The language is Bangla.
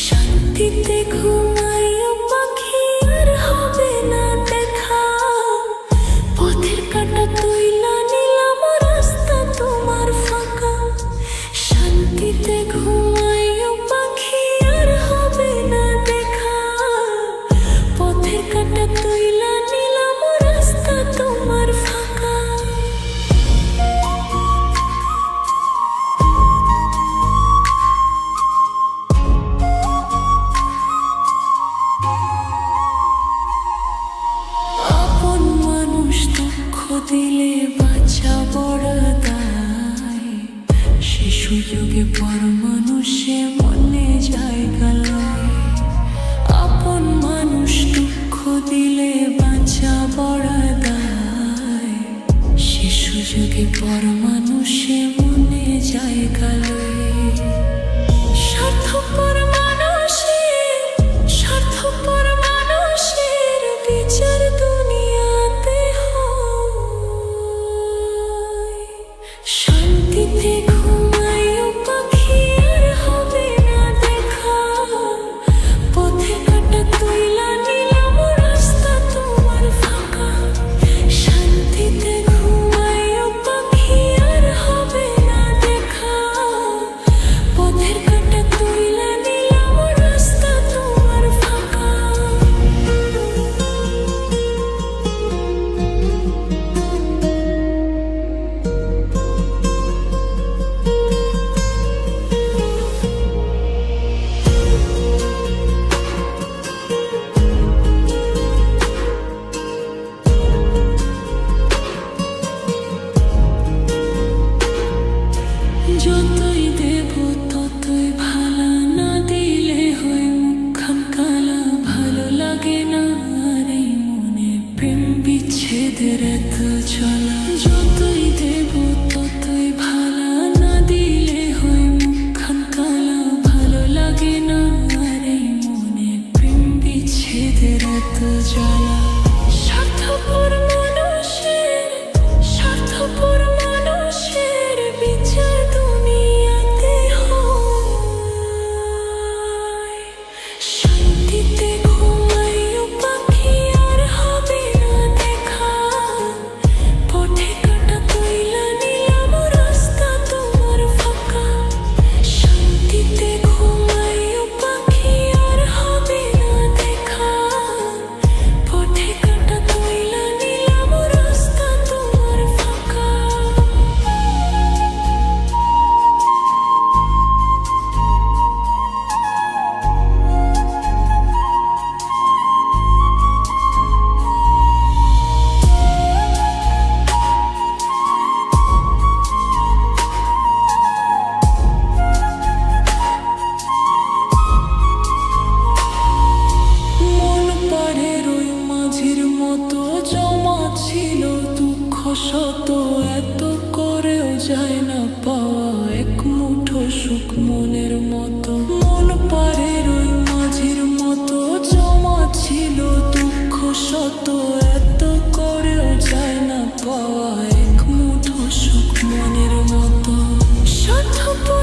শান্তিতে ঘুমাইও পাখি, আর হবে না দেখা। পথের কাঁটা তুইলা নিলাম, রাস্তা তোমার ফাঁকা। শান্তিতে ঘুমাইও পাখি, আর হবে না দেখা। পথের কাঁটা তুইলা নিলাম, রাস্তা তোমার ফাঁকা। আপন মানুষ দুঃখ দিলে বাঁচা বড় দায়। সে সুযোগে পর মানুষে মনে জায়গা লয়। আপন মানুষ দুঃখ দিলে বাঁচা বড় দায়। সে সুযোগে পর মানুষে মনে জায়গা লয়। স্বার্থপর মানুষের, স্বার্থপর মানুষের বিচার দুনিয়াতে হয়। শান্তিতে ঘুমাইও পাখি, আর হবে না দেখা। পথের কাঁটা তুইলা নিলাম, রাস্তা তোমার ফাঁকা। শান্তিতে ঘুমাইও পাখি, আর হবে না দেখা। পথের কাঁটা তুইলা নিলাম, রাস্তা তোমার ফাঁকা। যতই দেব ততই ভালা, না দিলে হয় মুখখান কালা। ভালো লাগে না আর এই মনে প্রেম বিচ্ছেদের এত চলা। যতই দেব ততই ভালা, না দিলে হয় মুখখান কালা। ভালো লাগে না আর এই মনে প্রেম বিচ্ছেদের এত জ্বালা। স্বার্থপর মানুষের, স্বার্থপর মানুষের বিচার দুনিয়াতে হয়। শান্তিতে ঘুমাইও পাখি, আর হবে না দেখা। পথে কাঁটা তুইলা নিলাম, রাস্তা তোমার ফাঁকা। শান্তিতে ঘুমাইও পাখি, আর হবে না দেখা। পথে কাঁটা তুইলা নিলাম, রাস্তা তোমার ফাঁকা। মন পাড়ের ওই মাঝির মতো জমা ছিল দুঃখ শত। এত করেও যায় না পাওয়া এক মুঠো সুখ মনের মতো। মন পাড়ের ওই মাঝির মতো জমা ছিল দুঃখ শত। এত করেও যায় না পাওয়া এক মুঠো সুখ মনের মতো। স্বার্থপর